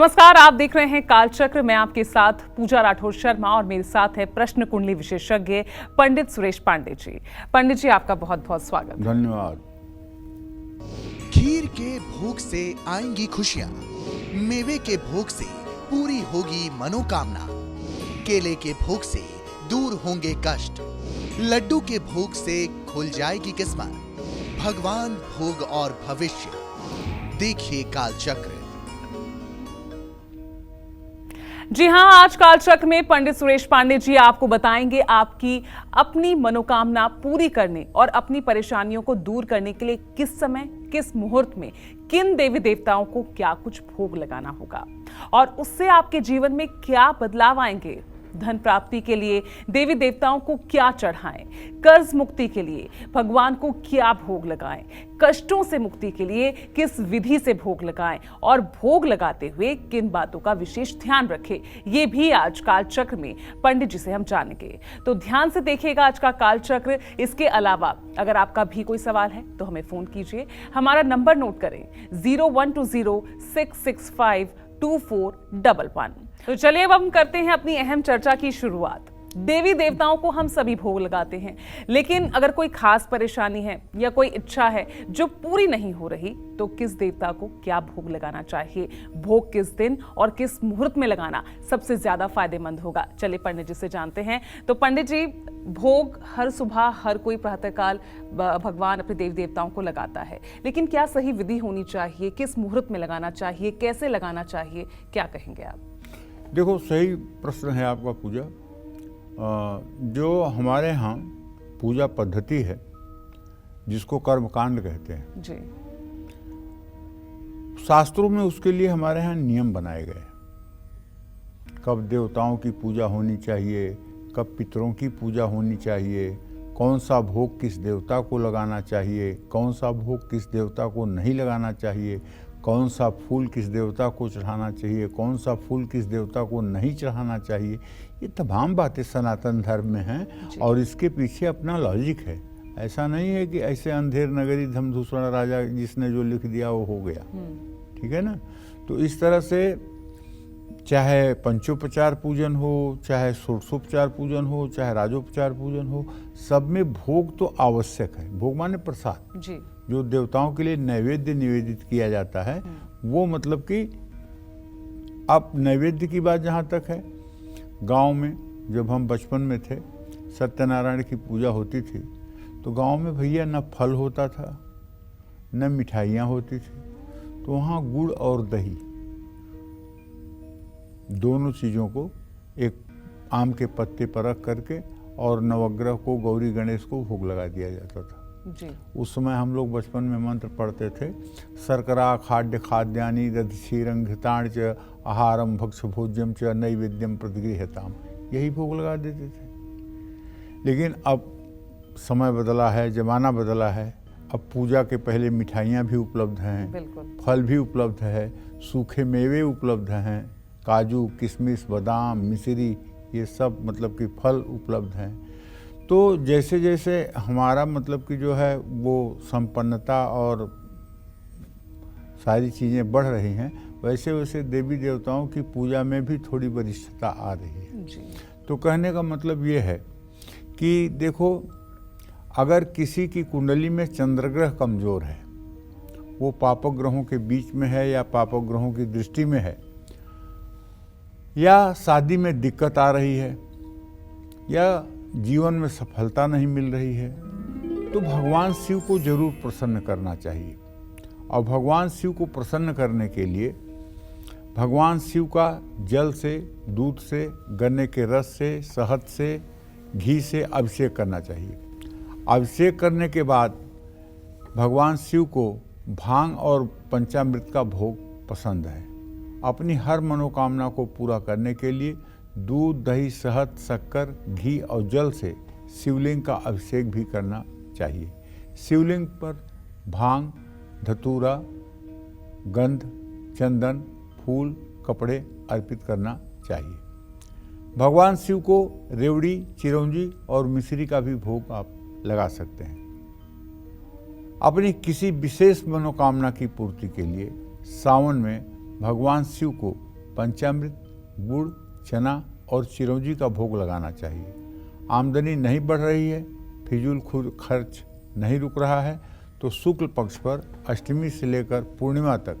नमस्कार, आप देख रहे हैं कालचक्र। मैं आपके साथ पूजा राठौर शर्मा और मेरे साथ है प्रश्न कुंडली विशेषज्ञ पंडित सुरेश पांडे जी। पंडित जी, आपका बहुत बहुत स्वागत। धन्यवाद। खीर के भोग से आएंगी खुशियां, मेवे के भोग से पूरी होगी मनोकामना, केले के भोग से दूर होंगे कष्ट, लड्डू के भोग से खुल जाएगी किस्मत, भगवान भोग और भविष्य। देखिए कालचक्र। जी हां, आज कालचक्र में पंडित सुरेश पांडे जी आपको बताएंगे आपकी अपनी मनोकामना पूरी करने और अपनी परेशानियों को दूर करने के लिए किस समय, किस मुहूर्त में, किन देवी देवताओं को क्या कुछ भोग लगाना होगा और उससे आपके जीवन में क्या बदलाव आएंगे। धन प्राप्ति के लिए देवी देवताओं को क्या चढ़ाएं, कर्ज मुक्ति के लिए भगवान को क्या भोग लगाएं, कष्टों से मुक्ति के लिए किस विधि से भोग लगाएं और भोग लगाते हुए किन बातों का विशेष ध्यान रखें, ये भी आज कालचक्र में पंडित जी से हम जानेंगे। तो ध्यान से देखिएगा आज का कालचक्र। इसके अलावा अगर आपका भी कोई सवाल है तो हमें फोन कीजिए। हमारा नंबर नोट करें 0120-665-2411। तो चलिए अब हम करते हैं अपनी अहम चर्चा की शुरुआत। देवी देवताओं को हम सभी भोग लगाते हैं, लेकिन अगर कोई खास परेशानी है या कोई इच्छा है जो पूरी नहीं हो रही तो किस देवता को क्या भोग लगाना चाहिए, भोग किस दिन और किस मुहूर्त में लगाना सबसे ज्यादा फायदेमंद होगा। चलिए पंडित जी से जानते हैं। तो पंडित जी, भोग हर सुबह हर कोई प्रातःकाल भगवान अपने देवी देवताओं को लगाता है, लेकिन क्या सही विधि होनी चाहिए, किस मुहूर्त में लगाना चाहिए, कैसे लगाना चाहिए, क्या कहेंगे आप? देखो, सही प्रश्न है आपका पूजा। जो हमारे यहाँ पूजा पद्धति है जिसको कर्मकांड कहते हैं जी, शास्त्रों में उसके लिए हमारे यहाँ नियम बनाए गए। कब देवताओं की पूजा होनी चाहिए, कब पितरों की पूजा होनी चाहिए, कौन सा भोग किस देवता को लगाना चाहिए, कौन सा भोग किस देवता को नहीं लगाना चाहिए, कौन सा फूल किस देवता को चढ़ाना चाहिए, कौन सा फूल किस देवता को नहीं चढ़ाना चाहिए। ये तमाम बातें सनातन धर्म में हैं और इसके पीछे अपना लॉजिक है। ऐसा नहीं है कि ऐसे अंधेर नगरी धमधूसरा राजा जिसने जो लिख दिया वो हो गया। ठीक है ना। तो इस तरह से चाहे पंचोपचार पूजन हो, चाहे षोडशोपचार पूजन हो, चाहे राजोपचार पूजन हो, सब में भोग तो आवश्यक है। भोग माने प्रसाद जी, जो देवताओं के लिए नैवेद्य निवेदित किया जाता है वो, मतलब कि अब नैवेद्य की बात जहाँ तक है, गांव में जब हम बचपन में थे सत्यनारायण की पूजा होती थी तो गांव में भैया न फल होता था न मिठाइयाँ होती थी, तो वहाँ गुड़ और दही दोनों चीज़ों को एक आम के पत्ते पर रख करके और नवग्रह को, गौरी गणेश को भोग लगा दिया जाता था जी। उस समय हम लोग बचपन में मंत्र पढ़ते थे, शर्करा खाद्य खाद्यानि दधीरं घृताण च आहारम भक्ष भोज्यम च नैवेद्यम प्रतिगृह्यताम, यही भोग लगा देते थे। लेकिन अब समय बदला है, जमाना बदला है। अब पूजा के पहले मिठाइयाँ भी उपलब्ध हैं, फल भी उपलब्ध है, सूखे मेवे उपलब्ध हैं, काजू किशमिश बादाम मिश्री ये सब मतलब कि फल उपलब्ध हैं। तो जैसे जैसे हमारा मतलब कि जो है वो संपन्नता और सारी चीज़ें बढ़ रही हैं, वैसे वैसे देवी देवताओं की पूजा में भी थोड़ी वरिष्ठता आ रही है जी। तो कहने का मतलब ये है कि देखो, अगर किसी की कुंडली में चंद्रग्रह कमज़ोर है, वो पापक ग्रहों के बीच में है या पापक ग्रहों की दृष्टि में है, या शादी में दिक्कत आ रही है, या जीवन में सफलता नहीं मिल रही है, तो भगवान शिव को जरूर प्रसन्न करना चाहिए। और भगवान शिव को प्रसन्न करने के लिए भगवान शिव का जल से, दूध से, गन्ने के रस से, शहद से, घी से अभिषेक करना चाहिए। अभिषेक करने के बाद भगवान शिव को भांग और पंचामृत का भोग पसंद है। अपनी हर मनोकामना को पूरा करने के लिए दूध, दही, शहद, शक्कर, घी और जल से शिवलिंग का अभिषेक भी करना चाहिए। शिवलिंग पर भांग, धतूरा, गंध, चंदन, फूल, कपड़े अर्पित करना चाहिए। भगवान शिव को रेवड़ी, चिरौंजी और मिश्री का भी भोग आप लगा सकते हैं। अपनी किसी विशेष मनोकामना की पूर्ति के लिए सावन में भगवान शिव को पंचामृत, गुड़, चना और चिरौंजी का भोग लगाना चाहिए। आमदनी नहीं बढ़ रही है, फिजूल खर्च नहीं रुक रहा है, तो शुक्ल पक्ष पर अष्टमी से लेकर पूर्णिमा तक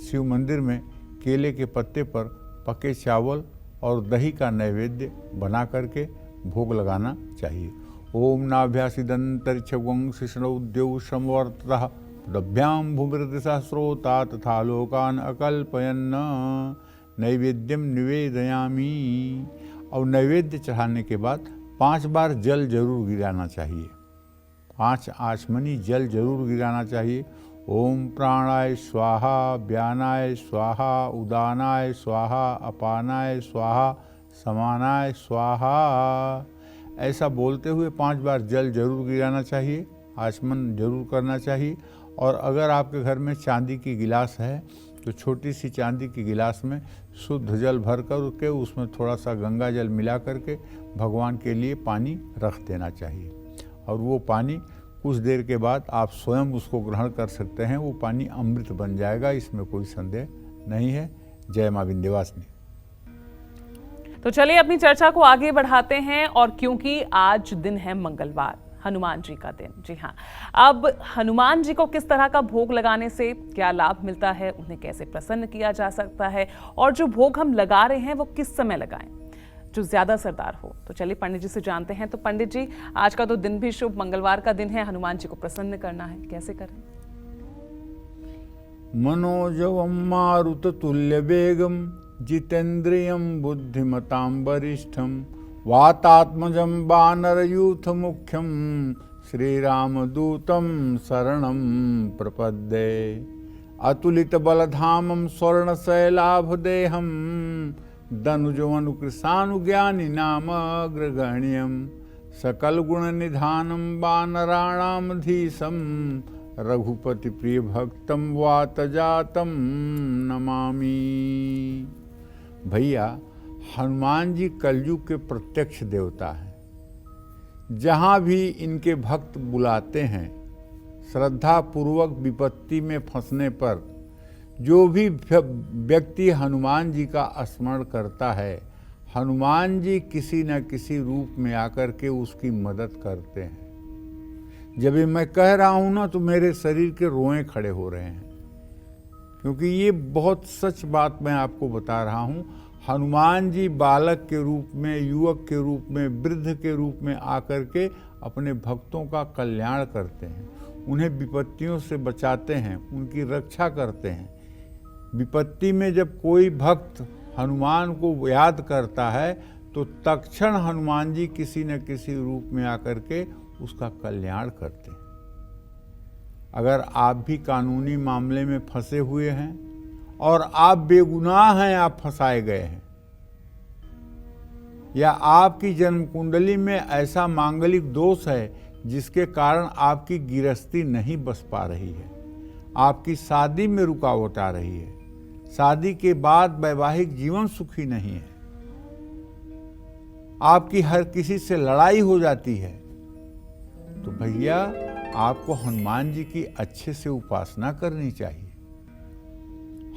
शिव मंदिर में केले के पत्ते पर पके चावल और दही का नैवेद्य बना करके भोग लगाना चाहिए। ओम नाभ्यासिदंतरिक्षं शिष्णौद्यौ समवर्ततः पृथभ्यां भूमिर्दिशा तथा लोकान अकल्पयन् नैवेद्यम निवेदयामि। और नैवेद्य चढ़ाने के बाद 5 बार जल जरूर गिराना चाहिए, 5 आचमनी जल जरूर गिराना चाहिए। ओम प्राणाय स्वाहा, व्यानाय स्वाहा, उदानाय स्वाहा, अपानाय स्वाहा, समानाय स्वाहा, ऐसा बोलते हुए 5 बार जल जरूर गिराना चाहिए, आचमन जरूर करना चाहिए। और अगर आपके घर में चांदी की गिलास है तो छोटी सी चांदी की गिलास में शुद्ध जल भर कर के उसमें थोड़ा सा गंगा जल मिला करके भगवान के लिए पानी रख देना चाहिए। और वो पानी कुछ देर के बाद आप स्वयं उसको ग्रहण कर सकते हैं, वो पानी अमृत बन जाएगा, इसमें कोई संदेह नहीं है। जय माँ विंध्यवासिनी। तो चलिए अपनी चर्चा को आगे बढ़ाते हैं, और क्योंकि आज दिन है मंगलवार, हनुमान जी का दिन। जी हाँ, अब हनुमान जी को किस तरह का भोग लगाने से क्या लाभ मिलता है, उन्हें कैसे प्रसन्न किया जा सकता है, और जो भोग हम लगा रहे हैं वो किस समय लगाएं जो ज्यादा असरदार हो। तो चलिए पंडित जी से जानते हैं। तो पंडित जी, आज का तो दिन भी शुभ मंगलवार का दिन है, हनुमान जी को प्रसन्न करना है, कैसे करें? मनोजवम मारुत तुल्य वेगम जितेन्द्रियम बुद्धिमतां वरिष्ठम वातात्मजं वानरयूथ मुख्यम श्रीरामदूतं शरणं प्रपद्ये। अतुलित बलधामं स्वर्णशैलाभदेहं दनुजवनुकृशानुज्ञानि नाम अग्रगण्यं सकल गुण निधानं वानराणामधीशं रघुपति प्रिय भक्तं वातजातं नमामि। भैया, हनुमान जी कलयुग के प्रत्यक्ष देवता हैं। जहाँ भी इनके भक्त बुलाते हैं, श्रद्धा पूर्वक विपत्ति में फंसने पर जो भी व्यक्ति हनुमान जी का स्मरण करता है, हनुमान जी किसी न किसी रूप में आकर के उसकी मदद करते हैं। जब ये मैं कह रहा हूँ ना, तो मेरे शरीर के रोएं खड़े हो रहे हैं, क्योंकि ये बहुत सच बात मैं आपको बता रहा हूँ। हनुमान जी बालक के रूप में, युवक के रूप में, वृद्ध के रूप में आकर के अपने भक्तों का कल्याण करते हैं, उन्हें विपत्तियों से बचाते हैं, उनकी रक्षा करते हैं। विपत्ति में जब कोई भक्त हनुमान को याद करता है तो तत्क्षण हनुमान जी किसी न किसी रूप में आकर के उसका कल्याण करते हैं। अगर आप भी कानूनी मामले में फंसे हुए हैं और आप बेगुनाह हैं, आप फंसाए गए हैं, या आपकी जन्म कुंडली में ऐसा मांगलिक दोष है जिसके कारण आपकी गिरस्ती नहीं बस पा रही है, आपकी शादी में रुकावट आ रही है, शादी के बाद वैवाहिक जीवन सुखी नहीं है, आपकी हर किसी से लड़ाई हो जाती है, तो भैया आपको हनुमान जी की अच्छे से उपासना करनी चाहिए।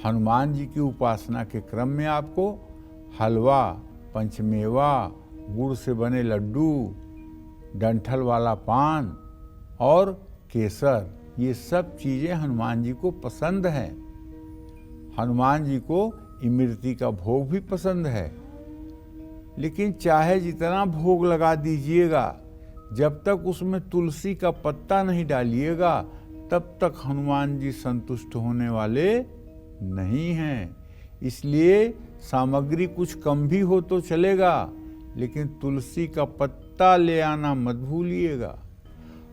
हनुमान जी की उपासना के क्रम में आपको हलवा, पंचमेवा, गुड़ से बने लड्डू, डंठल वाला पान और केसर, ये सब चीज़ें हनुमान जी को पसंद हैं। हनुमान जी को इमरती का भोग भी पसंद है, लेकिन चाहे जितना भोग लगा दीजिएगा, जब तक उसमें तुलसी का पत्ता नहीं डालिएगा तब तक हनुमान जी संतुष्ट होने वाले नहीं हैं। इसलिए सामग्री कुछ कम भी हो तो चलेगा, लेकिन तुलसी का पत्ता ले आना मत भूलिएगा।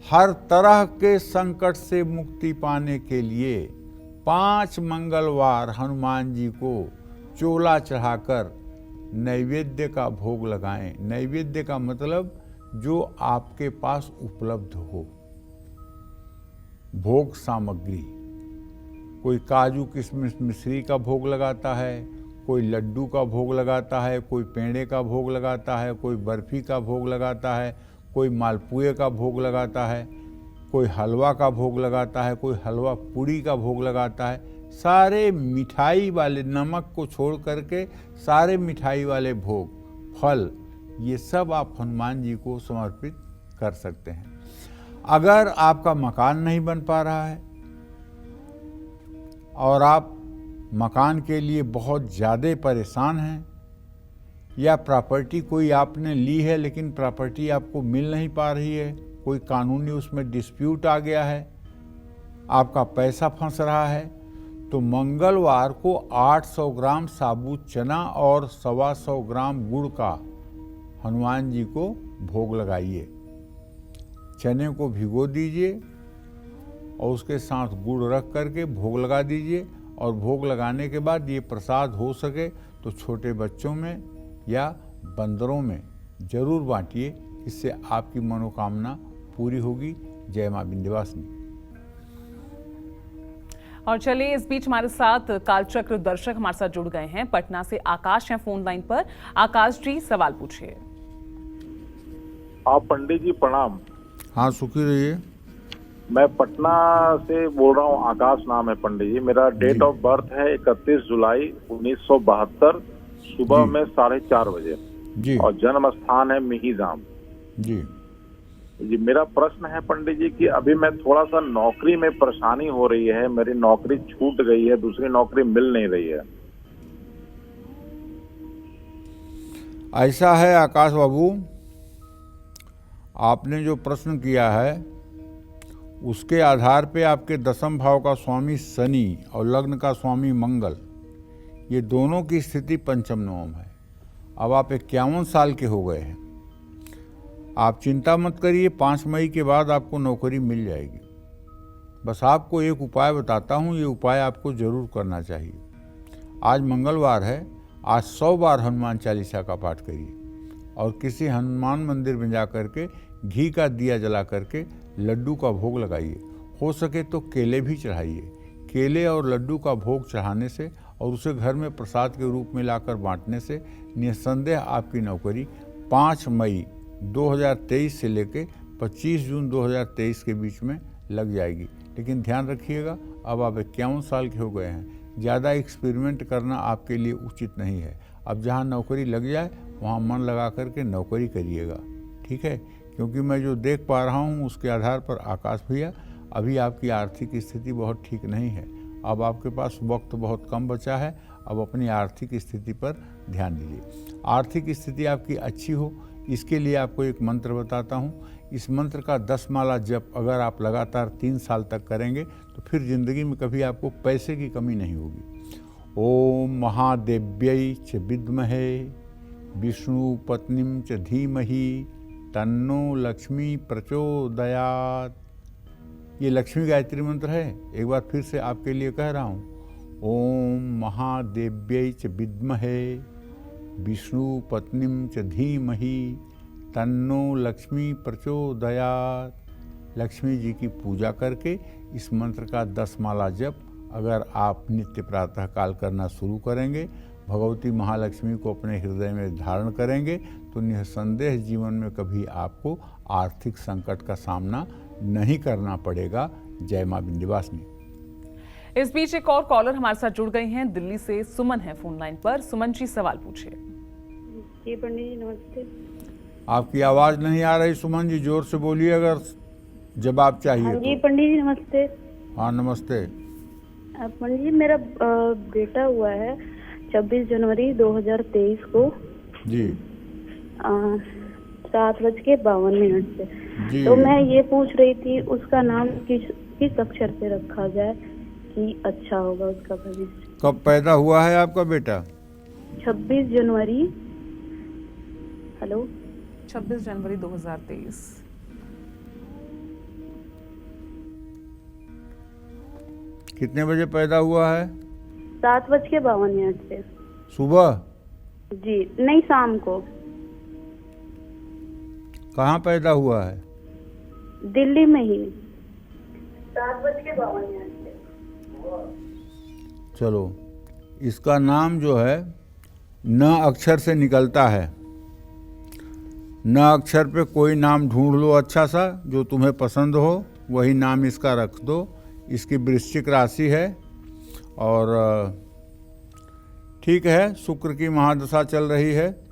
हर तरह के संकट से मुक्ति पाने के लिए 5 मंगलवार हनुमान जी को चोला चढ़ाकर नैवेद्य का भोग लगाएं। नैवेद्य का मतलब जो आपके पास उपलब्ध हो, भोग सामग्री। कोई काजू किशमिश मिश्री का भोग लगाता है, कोई लड्डू का भोग लगाता है, कोई पेड़े का भोग लगाता है, कोई बर्फी का भोग लगाता है, कोई मालपुए का भोग लगाता है, कोई हलवा का भोग लगाता है, कोई हलवा पूड़ी का भोग लगाता है। सारे मिठाई वाले, नमक को छोड़ करके सारे मिठाई वाले भोग, फल, ये सब आप हनुमान जी को समर्पित कर सकते हैं। अगर आपका मकान नहीं बन पा रहा है और आप मकान के लिए बहुत ज़्यादा परेशान हैं, या प्रॉपर्टी कोई आपने ली है लेकिन प्रॉपर्टी आपको मिल नहीं पा रही है, कोई कानूनी उसमें डिस्प्यूट आ गया है, आपका पैसा फंस रहा है, तो मंगलवार को 800 ग्राम साबुत चना और 125 ग्राम गुड़ का हनुमान जी को भोग लगाइए। चने को भिगो दीजिए और उसके साथ गुड़ रख करके भोग लगा दीजिए, और भोग लगाने के बाद ये प्रसाद हो सके तो छोटे बच्चों में या बंदरों में जरूर बांटिए। इससे आपकी मनोकामना पूरी होगी। जय मां विंध्यवासिनी। और चलिए, इस बीच हमारे साथ कालचक्र दर्शक हमारे साथ जुड़ गए हैं। पटना से आकाश हैं फोन लाइन पर। आकाश जी, सवाल पूछिए। आप पंडित जी प्रणाम। हाँ, सुखी रहिए। मैं पटना से बोल रहा हूँ, आकाश नाम है पंडित जी। मेरा डेट ऑफ बर्थ है 31 जुलाई 1972, सुबह में 4:30 बजे जी। और जन्म स्थान है मिहिजाम जी। जी। मेरा प्रश्न है पंडित जी कि अभी मैं थोड़ा सा नौकरी में परेशानी हो रही है, मेरी नौकरी छूट गई है, दूसरी नौकरी मिल नहीं रही है। ऐसा है आकाश बाबू, आपने जो प्रश्न किया है उसके आधार पे आपके दसम भाव का स्वामी शनि और लग्न का स्वामी मंगल, ये दोनों की स्थिति पंचम नवम है। अब आप 51 साल के हो गए हैं। आप चिंता मत करिए, 5 मई के बाद आपको नौकरी मिल जाएगी। बस आपको एक उपाय बताता हूँ, ये उपाय आपको जरूर करना चाहिए। आज मंगलवार है, आज 100 बार हनुमान चालीसा का पाठ करिए और किसी हनुमान मंदिर में जा करके घी का दिया जला करके लड्डू का भोग लगाइए। हो सके तो केले भी चढ़ाइए। केले और लड्डू का भोग चढ़ाने से और उसे घर में प्रसाद के रूप में लाकर बांटने से निस्संदेह आपकी नौकरी 5 मई 2023 से लेकर 25 जून 2023 के बीच में लग जाएगी। लेकिन ध्यान रखिएगा, अब आप 51 साल के हो गए हैं, ज़्यादा एक्सपेरिमेंट करना आपके लिए उचित नहीं है। अब जहाँ नौकरी लग जाए वहाँ मन लगा करके नौकरी करिएगा, ठीक है? क्योंकि मैं जो देख पा रहा हूँ उसके आधार पर आकाश भैया, अभी आपकी आर्थिक स्थिति बहुत ठीक नहीं है। अब आपके पास वक्त बहुत कम बचा है। अब अपनी आर्थिक स्थिति पर ध्यान दीजिए। आर्थिक स्थिति आपकी अच्छी हो, इसके लिए आपको एक मंत्र बताता हूँ। इस मंत्र का 10 माला जप अगर आप लगातार 3 साल तक करेंगे तो फिर जिंदगी में कभी आपको पैसे की कमी नहीं होगी। ओम महादेव्यै च विद्महे विष्णु पत्नीम च धीमहि तन्नो लक्ष्मी प्रचोदयात्। ये लक्ष्मी गायत्री मंत्र है। एक बार फिर से आपके लिए कह रहा हूँ। ओम महादेव्यै च विद्महे विष्णु पत्नीम च धीमहि तन्नो लक्ष्मी प्रचोदयात्। लक्ष्मी जी की पूजा करके इस मंत्र का 10 माला जप अगर आप नित्य प्रातः काल करना शुरू करेंगे, भगवती महालक्ष्मी को अपने हृदय में धारण करेंगे, तो निस्संदेह जीवन में कभी आपको आर्थिक संकट का सामना नहीं करना पड़ेगा। जय मां विंध्यवासिनी। इस बीच एक और कॉलर हमारे साथ जुड़ गई हैं। दिल्ली से सुमन है फोन लाइन पर। सुमन जी, सवाल पूछिए। जी पंडित जी नमस्ते। आपकी आवाज नहीं आ रही सुमन जी, जोर से बोलिए अगर जवाब चाहिए। हाँ जी पंडित जी नमस्ते। हाँ नमस्ते। पंडित जी, मेरा बेटा हुआ है 26 जनवरी 2023 को जी 7:52 से। जी। तो मैं ये पूछ रही थी उसका नाम किस अक्षर से रखा जाए कि अच्छा होगा उसका भविष्य। कब पैदा हुआ है आपका बेटा? 26 जनवरी। हेलो, 26 जनवरी 2023। कितने बजे पैदा हुआ है? 7:52 से। सुबह? जी नहीं, शाम को। कहाँ पैदा हुआ है? दिल्ली में ही। 7:52 से। चलो, इसका नाम जो है न अक्षर से निकलता है। न अक्षर पे कोई नाम ढूंढ लो अच्छा सा जो तुम्हें पसंद हो, वही नाम इसका रख दो। इसकी वृश्चिक राशि है और ठीक है, शुक्र की महादशा चल रही है,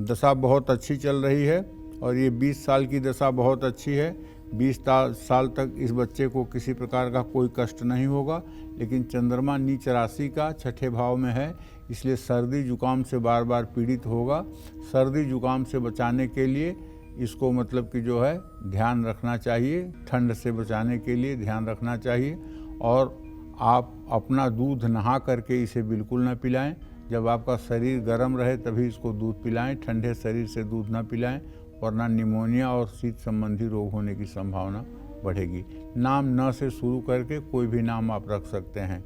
दशा बहुत अच्छी चल रही है और ये 20 साल की दशा बहुत अच्छी है। 20 साल तक इस बच्चे को किसी प्रकार का कोई कष्ट नहीं होगा, लेकिन चंद्रमा नीच राशि का छठे भाव में है, इसलिए सर्दी जुकाम से बार बार पीड़ित होगा। सर्दी जुकाम से बचाने के लिए इसको मतलब कि जो है ध्यान रखना चाहिए, ठंड से बचाने के लिए ध्यान रखना चाहिए। और आप अपना दूध नहा करके इसे बिल्कुल ना पिलाएं। जब आपका शरीर गर्म रहे तभी इसको दूध पिलाएं, ठंडे शरीर से दूध ना पिलाएं, वरना निमोनिया और शीत संबंधी रोग होने की संभावना बढ़ेगी। नाम न से शुरू करके कोई भी नाम आप रख सकते हैं।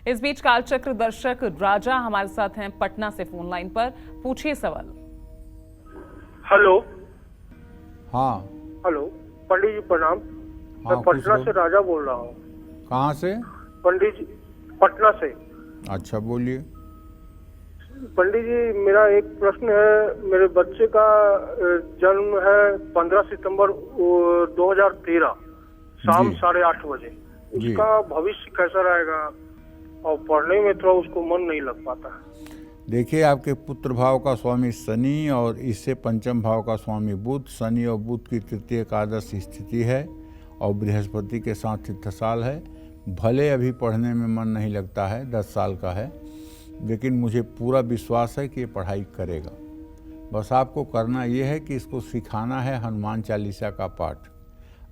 इस बीच कालचक्र दर्शक राजा हमारे साथ हैं पटना से फोन लाइन पर। पूछिए सवाल। हेलो। हाँ हेलो पंडित जी प्रणाम। हाँ, मैं पटना खुश से राजा बोल रहा हूँ। कहाँ से? पंडित जी पटना से। अच्छा बोलिए। पंडित जी मेरा एक प्रश्न है। मेरे बच्चे का जन्म है 15 सितंबर 2013 शाम जी। 8:30 बजे। जी। उसका भविष्य कैसा रहेगा और पढ़ने में थोड़ा उसको मन नहीं लग पाता है। देखिए, आपके पुत्र भाव का स्वामी शनि और इससे पंचम भाव का स्वामी बुध, शनि और बुध की तृतीय एकादश स्थिति है और बृहस्पति के साथ इत्तेसाल है। भले अभी पढ़ने में मन नहीं लगता है, 10 साल का है, लेकिन मुझे पूरा विश्वास है कि ये पढ़ाई करेगा। बस आपको करना ये है कि इसको सिखाना है हनुमान चालीसा का पाठ।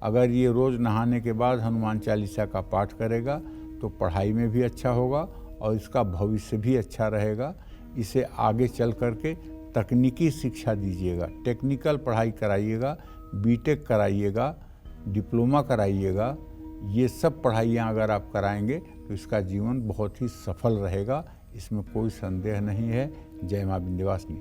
अगर ये रोज़ नहाने के बाद हनुमान चालीसा का पाठ करेगा तो पढ़ाई में भी अच्छा होगा और इसका भविष्य भी अच्छा रहेगा। इसे आगे चल करके तकनीकी शिक्षा दीजिएगा, टेक्निकल पढ़ाई कराइएगा, बीटेक कराइएगा, डिप्लोमा कराइएगा। ये सब पढ़ाइयाँ अगर आप कराएंगे तो इसका जीवन बहुत ही सफल रहेगा, इसमें कोई संदेह नहीं है। जय मां विंध्यवासिनी।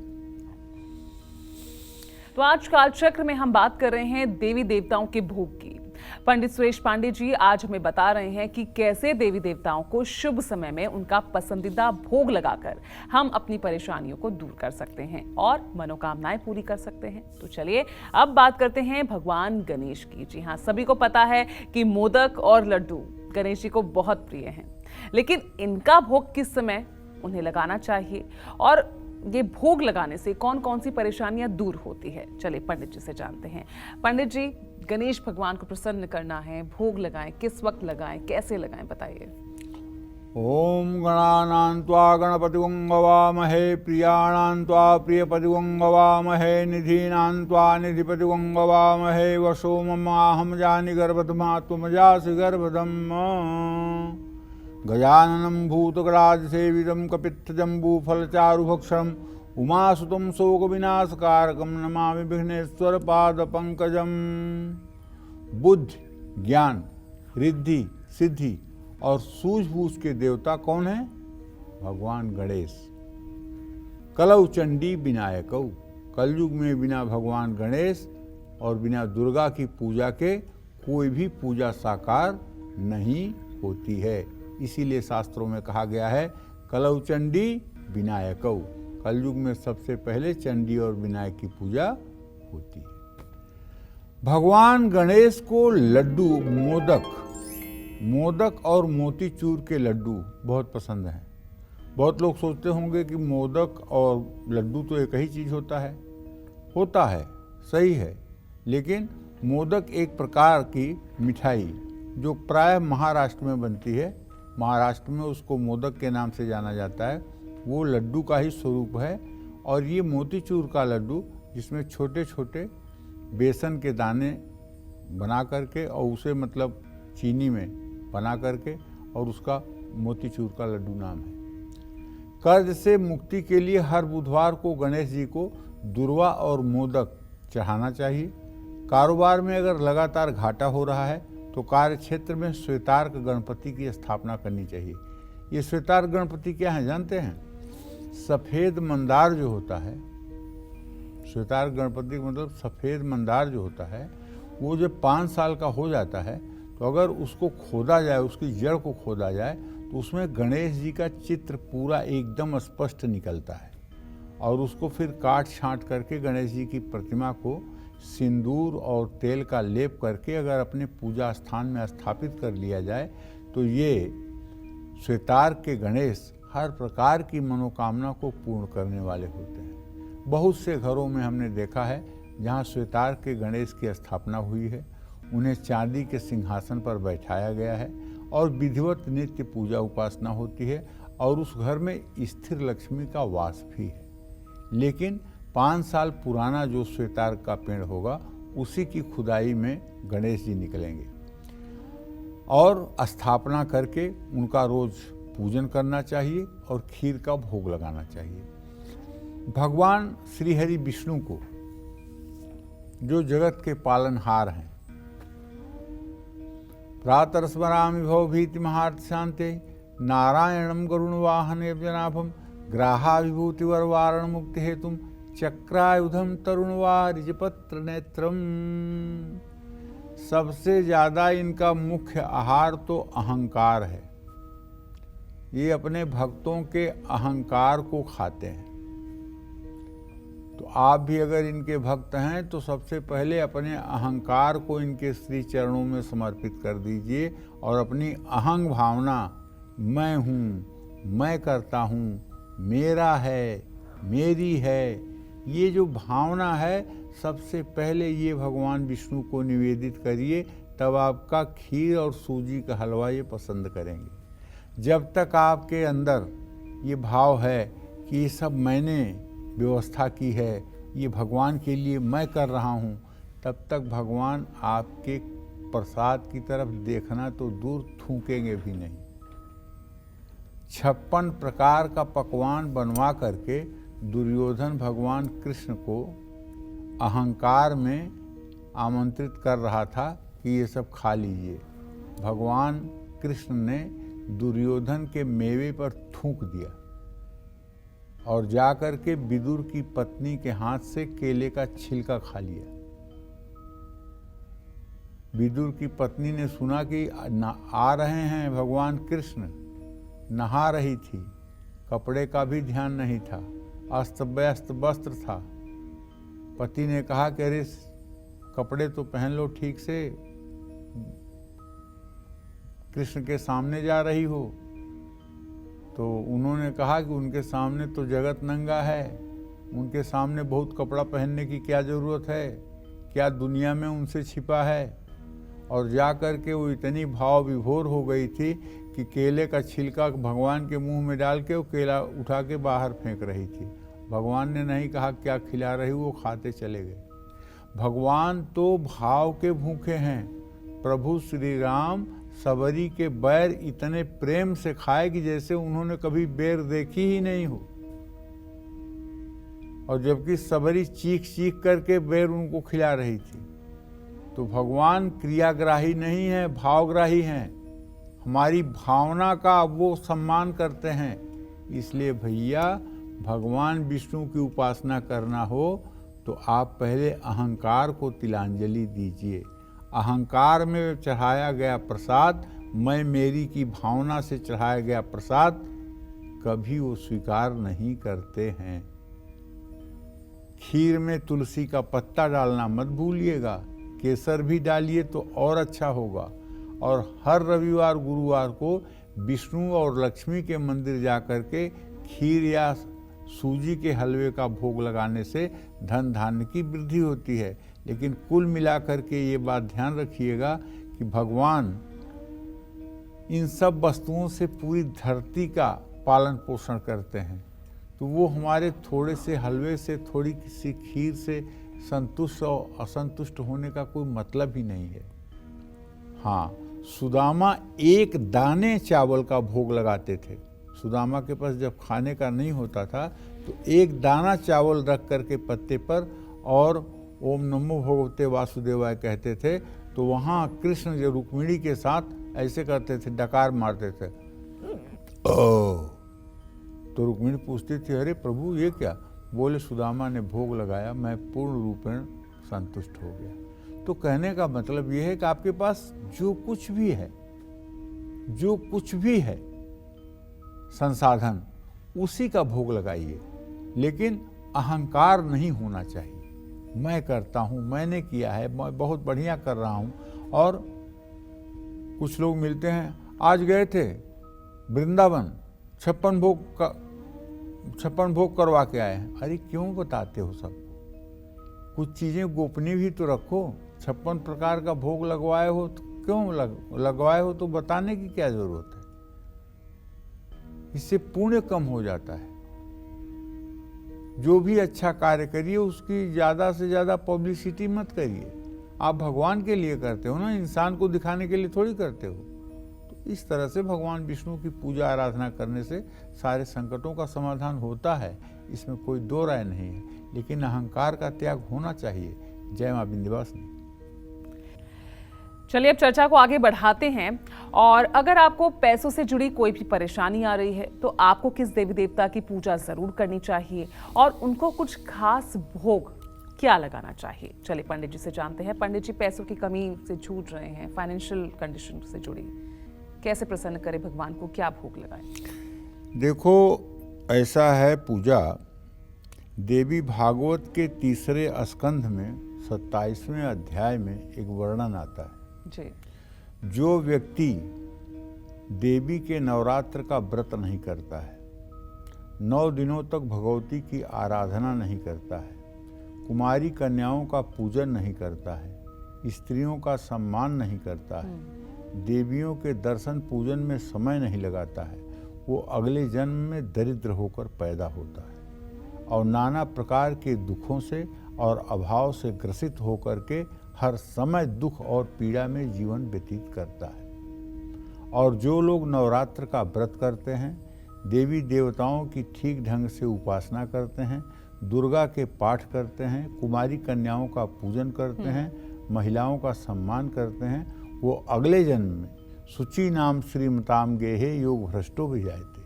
तो आज कालचक्र में हम बात कर रहे हैं देवी देवताओं के भोग की। पंडित सुरेश पांडे जी आज हमें बता रहे हैं कि कैसे देवी देवताओं को शुभ समय में उनका पसंदीदा भोग लगाकर हम अपनी परेशानियों को दूर कर सकते हैं और मनोकामनाएं पूरी कर सकते हैं। तो चलिए अब बात करते हैं भगवान गणेश की। जी हाँ, सभी को पता है कि मोदक और लड्डू गणेश जी को बहुत प्रिय हैं, लेकिन इनका भोग किस समय उन्हें लगाना चाहिए और ये भोग लगाने से कौन कौन सी परेशानियां दूर होती है, चलिए पंडित जी से जानते हैं। पंडित जी, गणेश भगवान को प्रसन्न करना है, भोग लगाएं, किस वक्त लगाएं, कैसे लगाएं, बताइए। ओम गणानां त्वा गणपतिं गवामहे, प्रियाणां त्वा प्रियपतिं गवामहे, निधीनां त्वा निधिपतिं गवामहे, वसो ममाहं जानि गर्भधमा त्वमजासि गर्भधम्। गजाननं भूतगणाधिसेवितं कपित्थजम्बूफलचारुभक्षणम् उमासुतं शोकविनाशकारकं नमामि विघ्नेश्वरपादपङ्कजम्। बुद्धि, ज्ञान, रिद्धि, सिद्धि और सूझबूझ के देवता कौन है? भगवान गणेश। कलौ चंडी विनायकौ। कलयुग में बिना भगवान गणेश और बिना दुर्गा की पूजा के कोई भी पूजा साकार नहीं होती है। इसीलिए शास्त्रों में कहा गया है कलौ चंडी विनायकौ। कलयुग में सबसे पहले चंडी और विनायक की पूजा होती है। भगवान गणेश को लड्डू, मोदक और मोतीचूर के लड्डू बहुत पसंद हैं। बहुत लोग सोचते होंगे कि मोदक और लड्डू तो एक ही चीज़ होता है, सही है, लेकिन मोदक एक प्रकार की मिठाई जो प्रायः महाराष्ट्र में बनती है, महाराष्ट्र में उसको मोदक के नाम से जाना जाता है, वो लड्डू का ही स्वरूप है। और ये मोतीचूर का लड्डू जिसमें छोटे छोटे बेसन के दाने बना करके और उसे मतलब चीनी में बना करके और उसका मोतीचूर का लड्डू नाम है। कर्ज से मुक्ति के लिए हर बुधवार को गणेश जी को दुर्वा और मोदक चढ़ाना चाहिए। कारोबार में अगर लगातार घाटा हो रहा है तो कार्य क्षेत्र में श्वेतार्क गणपति की स्थापना करनी चाहिए। ये श्वेतार्क गणपति क्या है जानते हैं? सफ़ेद मंदार जो होता है, श्वेतार्क गणपति का मतलब सफ़ेद मंदार जो होता है, वो जब 5 साल का हो जाता है तो अगर उसको खोदा जाए, उसकी जड़ को खोदा जाए तो उसमें गणेश जी का चित्र पूरा एकदम स्पष्ट निकलता है। और उसको फिर काट छांट करके गणेश जी की प्रतिमा को सिंदूर और तेल का लेप करके अगर अपने पूजा स्थान में स्थापित कर लिया जाए तो ये श्वेतार्क के गणेश हर प्रकार की मनोकामना को पूर्ण करने वाले होते हैं। बहुत से घरों में हमने देखा है जहाँ श्वेतार्क के गणेश की स्थापना हुई है, उन्हें चांदी के सिंहासन पर बैठाया गया है और विधिवत नित्य पूजा उपासना होती है और उस घर में स्थिर लक्ष्मी का वास भी है। लेकिन 5 साल पुराना जो श्वेतार्क का पेड़ होगा उसी की खुदाई में गणेश जी निकलेंगे और स्थापना करके उनका रोज पूजन करना चाहिए और खीर का भोग लगाना चाहिए। भगवान श्री हरि विष्णु को, जो जगत के पालनहार हैं, प्रातः स्मरामि भवभीति महार्थ शांते नारायणम गरुण वाहन जनाभम ग्राहाभिभूति वरवारण मुक्ति हेतुम चक्रायुधम तरुणवारिजपत्र नेत्रम। सबसे ज़्यादा इनका मुख्य आहार तो अहंकार है। ये अपने भक्तों के अहंकार को खाते हैं। तो आप भी अगर इनके भक्त हैं तो सबसे पहले अपने अहंकार को इनके श्री चरणों में समर्पित कर दीजिए और अपनी अहंग भावना, मैं हूँ, मैं करता हूँ, मेरा है, मेरी है, ये जो भावना है सबसे पहले ये भगवान विष्णु को निवेदित करिए, तब आपका खीर और सूजी का हलवा ये पसंद करेंगे। जब तक आपके अंदर ये भाव है कि ये सब मैंने व्यवस्था की है, ये भगवान के लिए मैं कर रहा हूँ, तब तक भगवान आपके प्रसाद की तरफ देखना तो दूर थूकेंगे भी नहीं। 56 प्रकार का पकवान बनवा करके दुर्योधन भगवान कृष्ण को अहंकार में आमंत्रित कर रहा था कि ये सब खा लीजिए। भगवान कृष्ण ने दुर्योधन के मेवे पर थूक दिया और जाकर के विदुर की पत्नी के हाथ से केले का छिलका खा लिया। विदुर की पत्नी ने सुना कि आ रहे हैं भगवान कृष्ण, नहा रही थी, कपड़े का भी ध्यान नहीं था, अस्त व्यस्त वस्त्र था। पति ने कहा कि अरे कपड़े तो पहन लो ठीक से, कृष्ण के सामने जा रही हो। तो उन्होंने कहा कि उनके सामने तो जगत नंगा है, उनके सामने बहुत कपड़ा पहनने की क्या ज़रूरत है, क्या दुनिया में उनसे छिपा है। और जा कर के वो इतनी भाव विभोर हो गई थी कि केले का छिलका भगवान के मुंह में डाल के वो केला उठा के बाहर फेंक रही थी। भगवान ने नहीं कहा क्या खिला रही, वो खाते चले गए। भगवान तो भाव के भूखे हैं। प्रभु श्री राम सबरी के बैर इतने प्रेम से खाए कि जैसे उन्होंने कभी बेर देखी ही नहीं हो, और जबकि सबरी चीख चीख करके बेर उनको खिला रही थी। तो भगवान क्रियाग्राही नहीं है, भावग्राही हैं। हमारी भावना का वो सम्मान करते हैं। इसलिए भैया, भगवान विष्णु की उपासना करना हो तो आप पहले अहंकार को तिलांजलि दीजिए। अहंकार में चढ़ाया गया प्रसाद, मैं मेरी की भावना से चढ़ाया गया प्रसाद कभी वो स्वीकार नहीं करते हैं। खीर में तुलसी का पत्ता डालना मत भूलिएगा, केसर भी डालिए तो और अच्छा होगा। और हर रविवार गुरुवार को विष्णु और लक्ष्मी के मंदिर जाकर के खीर या सूजी के हलवे का भोग लगाने से धन धान्य की वृद्धि होती है। लेकिन कुल मिलाकर के ये बात ध्यान रखिएगा कि भगवान इन सब वस्तुओं से पूरी धरती का पालन पोषण करते हैं। तो वो हमारे थोड़े से हलवे से, थोड़ी किसी खीर से संतुष्ट और असंतुष्ट होने का कोई मतलब ही नहीं है। हाँ, सुदामा एक दाने चावल का भोग लगाते थे। सुदामा के पास जब खाने का नहीं होता था तो एक दाना चावल रख करके पत्ते पर और ओम नमो भगवते वासुदेवाय कहते थे। तो वहाँ कृष्ण जो रुक्मिणी के साथ ऐसे करते थे, डकार मारते थे। तो रुक्मिणी पूछती थी, अरे प्रभु ये क्या? बोले सुदामा ने भोग लगाया, मैं पूर्ण रूपेण संतुष्ट हो गया। तो कहने का मतलब ये है कि आपके पास जो कुछ भी है, जो कुछ भी है संसाधन, उसी का भोग लगाइए, लेकिन अहंकार नहीं होना चाहिए। मैं करता हूँ, मैंने किया है, मैं बहुत बढ़िया कर रहा हूँ। और कुछ लोग मिलते हैं, आज गए थे वृंदावन 56 भोग करवा के आए हैं। अरे क्यों बताते हो सबको? कुछ चीज़ें गोपनीय भी तो रखो। 56 प्रकार का भोग लगवाए हो तो क्यों लगवाए हो तो बताने की क्या जरूरत है? इससे पुण्य कम हो जाता है। जो भी अच्छा कार्य करिए उसकी ज़्यादा से ज़्यादा पब्लिसिटी मत करिए। आप भगवान के लिए करते हो ना, इंसान को दिखाने के लिए थोड़ी करते हो। तो इस तरह से भगवान विष्णु की पूजा आराधना करने से सारे संकटों का समाधान होता है, इसमें कोई दो राय नहीं है। लेकिन अहंकार का त्याग होना चाहिए। जय मां विंध्यवासिनी। चलिए अब चर्चा को आगे बढ़ाते हैं। और अगर आपको पैसों से जुड़ी कोई भी परेशानी आ रही है तो आपको किस देवी देवता की पूजा जरूर करनी चाहिए और उनको कुछ खास भोग क्या लगाना चाहिए? चलिए पंडित जी से जानते हैं। पंडित जी, पैसों की कमी से जूझ रहे हैं, फाइनेंशियल कंडीशन से जुड़ी, कैसे प्रसन्न करें भगवान को, क्या भोग लगाएं? देखो, ऐसा है, पूजा देवी भागवत के 3 स्कंध में 27वें अध्याय में एक वर्णन आता है जी। जो व्यक्ति देवी के नवरात्र का व्रत नहीं करता है, 9 दिनों तक भगवती की आराधना नहीं करता है, कुमारी कन्याओं का पूजन नहीं करता है, स्त्रियों का सम्मान नहीं करता है, देवियों के दर्शन पूजन में समय नहीं लगाता है, वो अगले जन्म में दरिद्र होकर पैदा होता है और नाना प्रकार के दुखों से और अभाव से ग्रसित होकर के हर समय दुख और पीड़ा में जीवन व्यतीत करता है। और जो लोग नवरात्र का व्रत करते हैं, देवी देवताओं की ठीक ढंग से उपासना करते हैं, दुर्गा के पाठ करते हैं, कुमारी कन्याओं का पूजन करते हैं, महिलाओं का सम्मान करते हैं, वो अगले जन्म में शुचि नाम श्रीमताम गेहे योग भ्रष्टो भी जाते,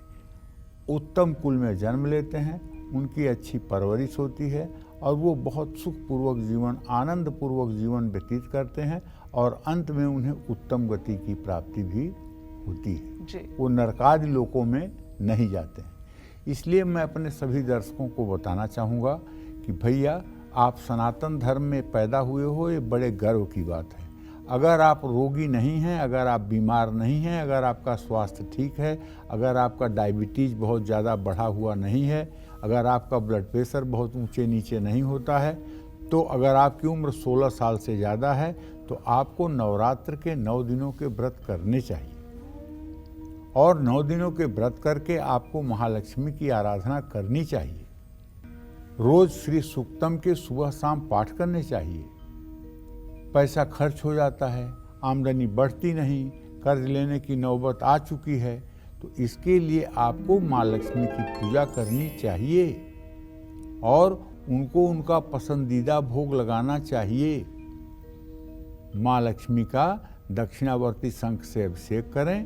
उत्तम कुल में जन्म लेते हैं, उनकी अच्छी परवरिश होती है और वो बहुत सुखपूर्वक जीवन, आनंद पूर्वक जीवन व्यतीत करते हैं और अंत में उन्हें उत्तम गति की प्राप्ति भी होती है जी। वो नरकादि लोकों में नहीं जाते हैं। इसलिए मैं अपने सभी दर्शकों को बताना चाहूँगा कि भैया, आप सनातन धर्म में पैदा हुए हो, ये बड़े गर्व की बात है। अगर आप रोगी नहीं हैं, अगर आप बीमार नहीं हैं, अगर आपका स्वास्थ्य ठीक है, अगर आपका डायबिटीज़ बहुत ज़्यादा बढ़ा हुआ नहीं है, अगर आपका ब्लड प्रेशर बहुत ऊंचे नीचे नहीं होता है, तो अगर आपकी उम्र 16 साल से ज़्यादा है तो आपको नवरात्र के 9 दिनों के व्रत करने चाहिए। और 9 दिनों के व्रत करके आपको महालक्ष्मी की आराधना करनी चाहिए। रोज श्री सूक्तम के सुबह शाम पाठ करने चाहिए। पैसा खर्च हो जाता है, आमदनी बढ़ती नहीं, कर्ज लेने की नौबत आ चुकी है, तो इसके लिए आपको माँ लक्ष्मी की पूजा करनी चाहिए और उनको उनका पसंदीदा भोग लगाना चाहिए। माँ लक्ष्मी का दक्षिणावर्ती शंख से अभिषेक करें।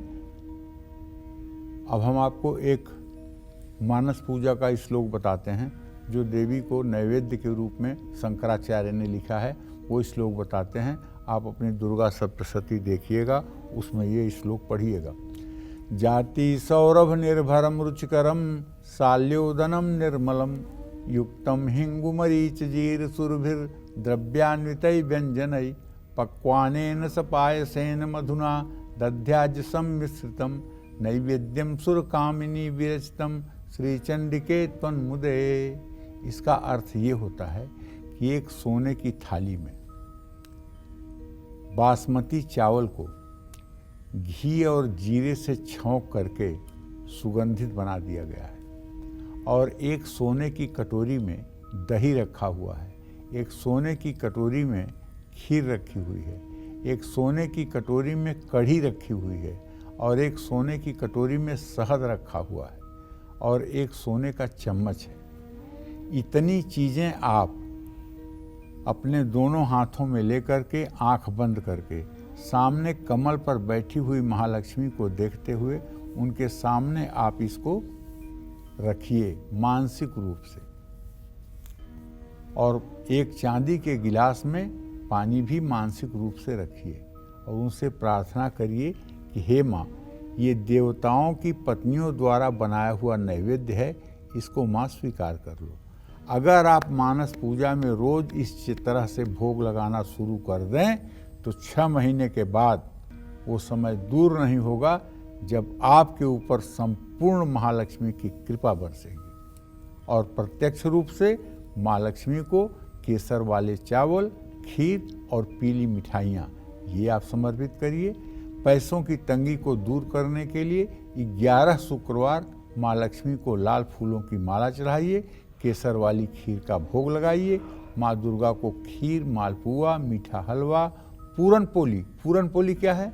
अब हम आपको एक मानस पूजा का श्लोक बताते हैं जो देवी को नैवेद्य के रूप में शंकराचार्य ने लिखा है। वो श्लोक बताते हैं, आप अपनी दुर्गा सप्तशती देखिएगा, उसमें ये श्लोक पढ़िएगा। जाति सौरभ निर्भरम रुचिकरम शाल्योदनम निर्मलम युक्तम हिंगुमरीच जीर सुरभिर द्रव्यान्वितै व्यंजनै पक्वानेन स पायसेन मधुना दध्याज सम्मिश्रितम नैवेद्यम सुरकामिनी विरचितम श्रीचंडिके त्वन्मुदे। इसका अर्थ ये होता है कि एक सोने की थाली में बासमती चावल को घी और जीरे से छौंक करके सुगंधित बना दिया गया है और एक सोने की कटोरी में दही रखा हुआ है, एक सोने की कटोरी में खीर रखी हुई है, एक सोने की कटोरी में कढ़ी रखी हुई है और एक सोने की कटोरी में शहद रखा हुआ है और एक सोने का चम्मच है। इतनी चीज़ें आप अपने दोनों हाथों में लेकर के आंख बंद करके सामने कमल पर बैठी हुई महालक्ष्मी को देखते हुए उनके सामने आप इसको रखिए मानसिक रूप से और एक चांदी के गिलास में पानी भी मानसिक रूप से रखिए और उनसे प्रार्थना करिए कि हे माँ, ये देवताओं की पत्नियों द्वारा बनाया हुआ नैवेद्य है, इसको माँ स्वीकार कर लो। अगर आप मानस पूजा में रोज इस तरह से भोग लगाना शुरू कर दें तो 6 महीने के बाद वो समय दूर नहीं होगा जब आपके ऊपर संपूर्ण महालक्ष्मी की कृपा बरसेगी और प्रत्यक्ष रूप से माँ लक्ष्मी को केसर वाले चावल, खीर और पीली मिठाइयाँ ये आप समर्पित करिए। पैसों की तंगी को दूर करने के लिए 11 शुक्रवार माँ लक्ष्मी को लाल फूलों की माला चढ़ाइए, केसर वाली खीर का भोग लगाइए। माँ दुर्गा को खीर, मालपुआ, मीठा हलवा, पूरन पोली। पूरन पोली क्या है?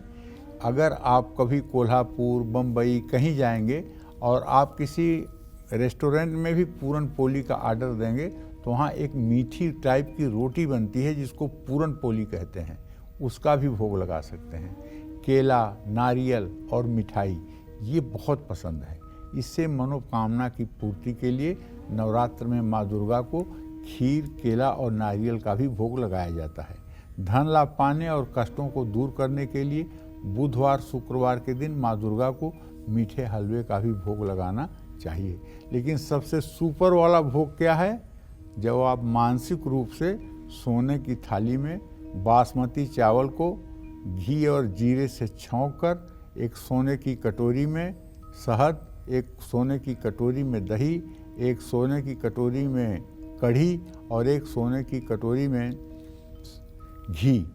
अगर आप कभी कोल्हापुर, बम्बई कहीं जाएंगे और आप किसी रेस्टोरेंट में भी पूरन पोली का आर्डर देंगे तो वहाँ एक मीठी टाइप की रोटी बनती है जिसको पूरन पोली कहते हैं, उसका भी भोग लगा सकते हैं। केला, नारियल और मिठाई ये बहुत पसंद है। इससे मनोकामना की पूर्ति के लिए नवरात्र में माँ दुर्गा को खीर, केला और नारियल का भी भोग लगाया जाता है। धन लाभ पाने और कष्टों को दूर करने के लिए बुधवार, शुक्रवार के दिन माँ दुर्गा को मीठे हलवे का भी भोग लगाना चाहिए। लेकिन सबसे सुपर वाला भोग क्या है? जब आप मानसिक रूप से सोने की थाली में बासमती चावल को घी और जीरे से छौंक कर एक सोने की कटोरी में शहद, एक सोने की कटोरी में दही, एक सोने की कटोरी में कढ़ी और एक सोने की कटोरी में घी,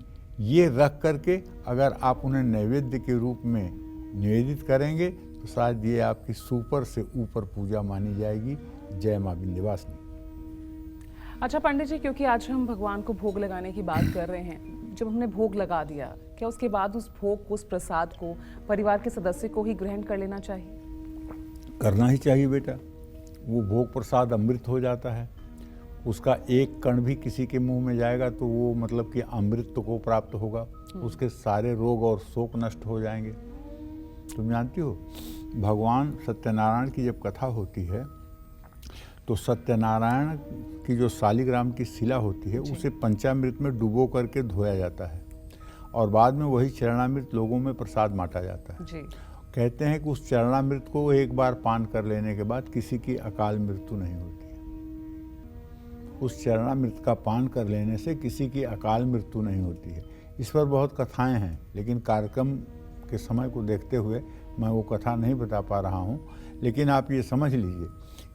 ये रख करके अगर आप उन्हें नैवेद्य के रूप में निवेदित करेंगे तो शायद ये आपकी सुपर से ऊपर पूजा मानी जाएगी। जय माँ विंध्यवासिनी। अच्छा पंडित जी, क्योंकि आज हम भगवान को भोग लगाने की बात कर रहे हैं, जब हमने भोग लगा दिया, क्या उसके बाद उस भोग को, उस प्रसाद को परिवार के सदस्य को ही ग्रहण कर लेना चाहिए? करना ही चाहिए बेटा। वो भोग प्रसाद अमृत हो जाता है। उसका एक कण भी किसी के मुंह में जाएगा तो वो मतलब कि अमृत को प्राप्त होगा। उसके सारे रोग और शोक नष्ट हो जाएंगे। तुम जानती हो, भगवान सत्यनारायण की जब कथा होती है तो सत्यनारायण की जो शालिग्राम की शिला होती है उसे पंचामृत में डुबो करके धोया जाता है और बाद में वही चरणामृत लोगों में प्रसाद बांटा जाता है। जी। कहते हैं कि उस चरणामृत को एक बार पान कर लेने के बाद किसी की अकाल मृत्यु नहीं होती है। उस चरणामृत का पान कर लेने से किसी की अकाल मृत्यु नहीं होती है। इस पर बहुत कथाएं हैं, लेकिन कार्यक्रम के समय को देखते हुए मैं वो कथा नहीं बता पा रहा हूँ। लेकिन आप ये समझ लीजिए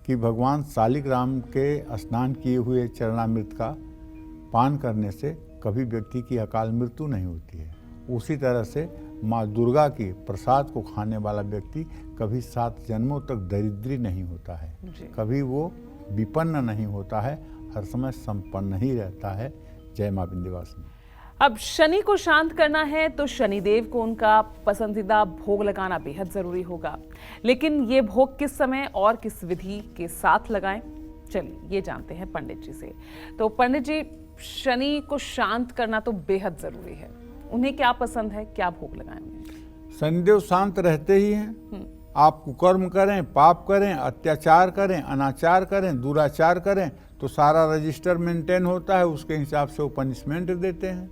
कि भगवान शालिग्राम के स्नान किए हुए चरणामृत का पान करने से कभी व्यक्ति की अकाल मृत्यु नहीं होती है। उसी तरह से माँ दुर्गा के प्रसाद को खाने वाला व्यक्ति कभी 7 जन्मों तक दरिद्री नहीं होता है, कभी वो विपन्न नहीं होता है, हर समय संपन्न ही रहता है। जय माँ विंध्यवासिनी। अब शनि को शांत करना है तो शनिदेव को उनका पसंदीदा भोग लगाना बेहद जरूरी होगा, लेकिन ये भोग किस समय और किस विधि के साथ लगाएं, चलिए ये जानते हैं पंडित जी से। तो पंडित जी, शनि को शांत करना तो बेहद जरूरी है, उन्हें क्या पसंद है, क्या भोग लगाएंगे? शनिदेव शांत रहते ही हैं। आप कुकर्म करें, पाप करें, अत्याचार करें, अनाचार करें, दुराचार करें तो सारा रजिस्टर मेंटेन होता है, उसके हिसाब से वो पनिशमेंट देते हैं।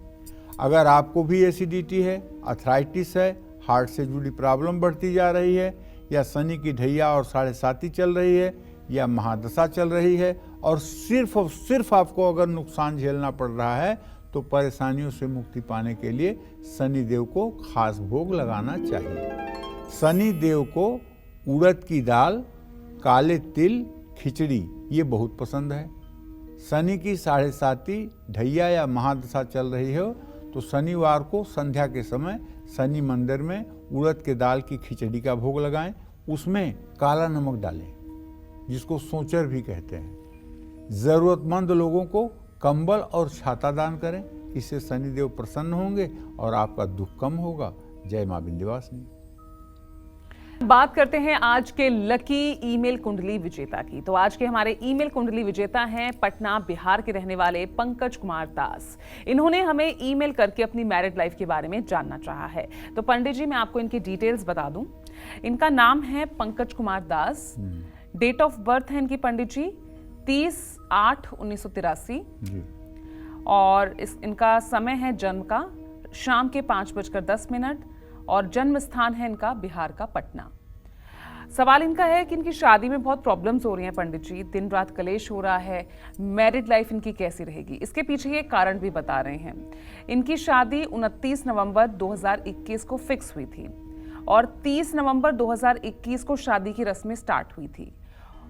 अगर आपको भी एसिडिटी है, अर्थराइटिस है, हार्ट से जुड़ी प्रॉब्लम बढ़ती जा रही है, या शनि की ढैया और 7.5 चल रही है, या महादशा चल रही है और सिर्फ और सिर्फ आपको अगर नुकसान झेलना पड़ रहा है तो परेशानियों से मुक्ति पाने के लिए शनि देव को खास भोग लगाना चाहिए। शनि देव को उड़द की दाल, काले तिल, खिचड़ी ये बहुत पसंद है। शनि की 7.5 ढैया या महादशा चल रही हो तो शनिवार को संध्या के समय शनि मंदिर में उड़द के दाल की खिचड़ी का भोग लगाएं, उसमें काला नमक डालें जिसको सोचर भी कहते हैं। ज़रूरतमंद लोगों को कंबल और छाता दान करें, इससे शनिदेव प्रसन्न होंगे और आपका दुख कम होगा। जय माँ विंध्यवासिनी। बात करते हैं आज के लकी ईमेल कुंडली विजेता की। तो आज के हमारे ईमेल कुंडली विजेता हैं पटना, बिहार के रहने वाले पंकज कुमार दास। इन्होंने हमें ईमेल करके अपनी मैरिड लाइफ के बारे में जानना चाहा है। तो पंडित जी, मैं आपको इनकी डिटेल्स बता दूं। इनका नाम है Pankaj Kumar Das. Date of birth है इनकी पंडित जी 30/8/1983 और इनका समय है जन्म का शाम के 5:10 और जन्म स्थान है इनका बिहार का पटना। सवाल इनका है कि इनकी शादी में बहुत प्रॉब्लम्स हो रही हैं पंडित जी, दिन रात कलेश हो रहा है, मैरिड लाइफ इनकी कैसी रहेगी? इसके पीछे ये कारण भी बता रहे हैं। इनकी शादी 29 नवंबर 2021 को फिक्स हुई थी और 30 नवंबर 2021 को शादी की रस्में स्टार्ट हुई थी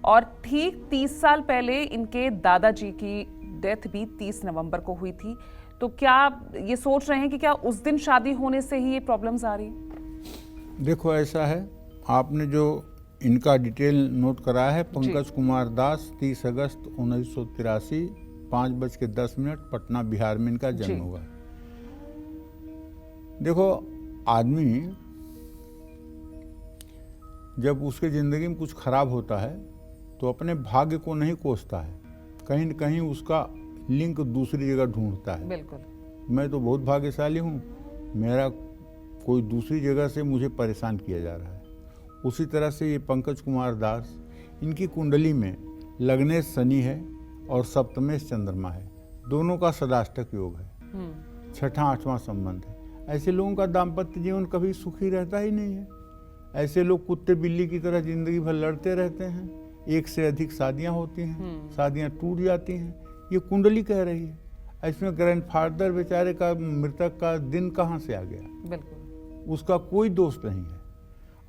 और ठीक 30 साल पहले इनके दादाजी की डेथ भी 30 नवंबर को हुई थी। तो क्या ये सोच रहे हैं कि क्या उस दिन शादी होने से ही ये प्रॉब्लम्स आ रही है? देखो ऐसा है, आपने जो इनका डिटेल नोट करा है, पंकज कुमार दास, 30 अगस्त 1983 5:10 पटना बिहार में इनका जन्म हुआ। देखो आदमी जब उसके ज़िंदगी में कुछ खराब होता है तो अपने भाग्य को नहीं कोसता है, कहीं न कहीं उसका लिंक दूसरी जगह ढूंढता है। बिल्कुल। मैं तो बहुत भाग्यशाली हूँ, मेरा कोई दूसरी जगह से मुझे परेशान किया जा रहा है। उसी तरह से ये पंकज कुमार दास, इनकी कुंडली में लग्नेश शनि है और सप्तमेश चंद्रमा है, दोनों का सदाष्टक योग है, छठा आठवां संबंध है। ऐसे लोगों का दाम्पत्य जीवन कभी सुखी रहता ही नहीं है। ऐसे लोग कुत्ते बिल्ली की तरह जिंदगी भर लड़ते रहते हैं, एक से अधिक शादियां होती हैं, शादियां टूट जाती हैं। ये कुंडली कह रही है। इसमें ग्रैंडफादर बेचारे का, मृतक का दिन कहाँ से आ गया? बिल्कुल। उसका कोई दोष नहीं है।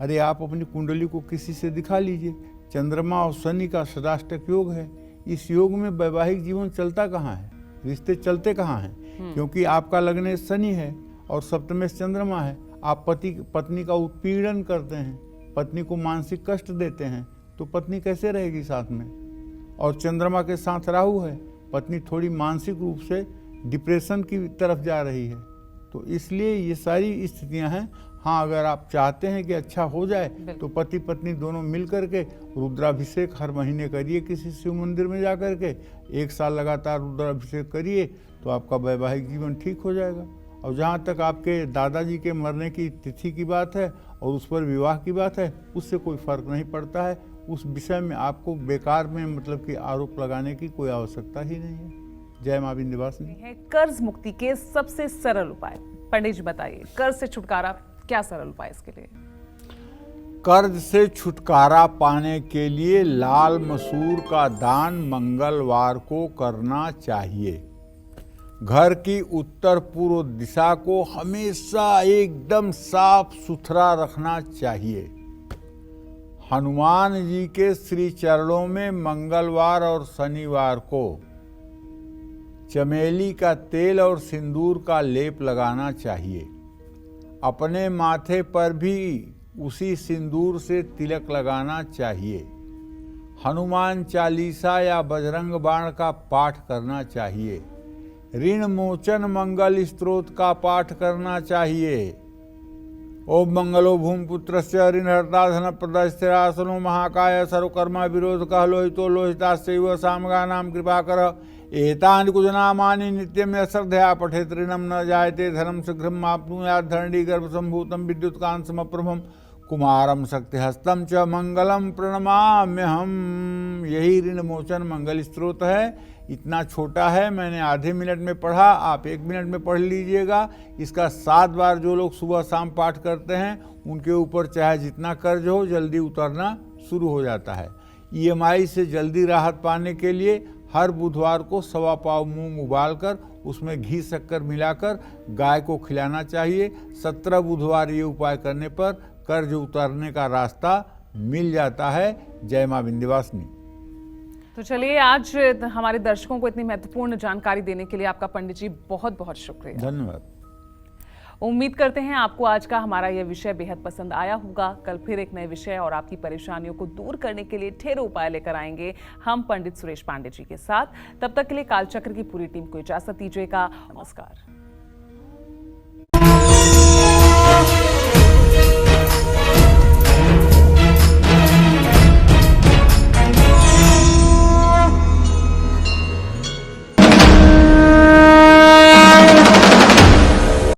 अरे आप अपनी कुंडली को किसी से दिखा लीजिए, चंद्रमा और शनि का सदाष्टक योग है, इस योग में वैवाहिक जीवन चलता कहाँ है, रिश्ते चलते कहाँ हैं? क्योंकि आपका लग्न शनि है और सप्तमेश चंद्रमा है। आप पति पत्नी का उत्पीड़न करते हैं, पत्नी को मानसिक कष्ट देते हैं, तो पत्नी कैसे रहेगी साथ में? और चंद्रमा के साथ राहु है, पत्नी थोड़ी मानसिक रूप से डिप्रेशन की तरफ जा रही है। तो इसलिए ये सारी स्थितियां हैं। हाँ, अगर आप चाहते हैं कि अच्छा हो जाए तो पति पत्नी दोनों मिल करके रुद्राभिषेक हर महीने करिए, किसी शिव मंदिर में जा करके 1 साल लगातार रुद्राभिषेक करिए तो आपका वैवाहिक जीवन ठीक हो जाएगा। और जहाँ तक आपके दादाजी के मरने की तिथि की बात है और उस पर विवाह की बात है, उससे कोई फर्क नहीं पड़ता है। उस विषय में आपको बेकार में मतलब कि आरोप लगाने की कोई आवश्यकता ही नहीं है। जय मां विंध्यवासिनी। है कर्ज मुक्ति के सबसे सरल उपाय, पंडित जी बताइए, कर्ज से छुटकारा क्या सरल उपाय इसके लिए? कर्ज से छुटकारा पाने के लिए लाल मसूर का दान मंगलवार को करना चाहिए। घर की उत्तर पूर्व दिशा को हमेशा एकदम साफ सुथरा रखना चाहिए। हनुमान जी के श्री चरणों में मंगलवार और शनिवार को चमेली का तेल और सिंदूर का लेप लगाना चाहिए। अपने माथे पर भी उसी सिंदूर से तिलक लगाना चाहिए। हनुमान चालीसा या बजरंग बाण का पाठ करना चाहिए। ऋण मोचन मंगल स्तोत्र का पाठ करना चाहिए। ओम मंगलो भूमिपुत्रस्य ऋणहर्ता धन प्रदस्थिरासनो महाकाय सर्वकर्मा विरोध कह लोहितो लोहितास्यैव सामगानां कृपाकर एतानि कुजनामानि नित्यं यश्रद्धया पठेत् ऋणं न जायते धनं शीघ्रम् आप्नुयात् धरणी गर्भसम्भूतं विद्युत्कांतमप्रभं कुमारं शक्तिहस्तं च मंगलम प्रणमाम्यहम्। यही ऋण मोचन मंगल स्तोत्र है। इतना छोटा है, मैंने आधे मिनट में पढ़ा, आप 1 मिनट में पढ़ लीजिएगा। इसका 7 बार जो लोग सुबह शाम पाठ करते हैं उनके ऊपर चाहे जितना कर्ज हो जल्दी उतरना शुरू हो जाता है। EMI से जल्दी राहत पाने के लिए हर बुधवार को 1.25 पाव मूंग उबालकर उसमें घी शक्कर मिलाकर गाय को खिलाना चाहिए। 17 बुधवार ये उपाय करने पर कर्ज उतारने का रास्ता मिल जाता है। जय मां विंध्यवासिनी। तो चलिए, आज हमारे दर्शकों को इतनी महत्वपूर्ण जानकारी देने के लिए आपका पंडित जी बहुत बहुत शुक्रिया। धन्यवाद। उम्मीद करते हैं आपको आज का हमारा यह विषय बेहद पसंद आया होगा। कल फिर एक नए विषय और आपकी परेशानियों को दूर करने के लिए ढेर उपाय लेकर आएंगे हम पंडित सुरेश पांडे जी के साथ। तब तक के लिए कालचक्र की पूरी टीम को इजाजत दीजिएगा। नमस्कार।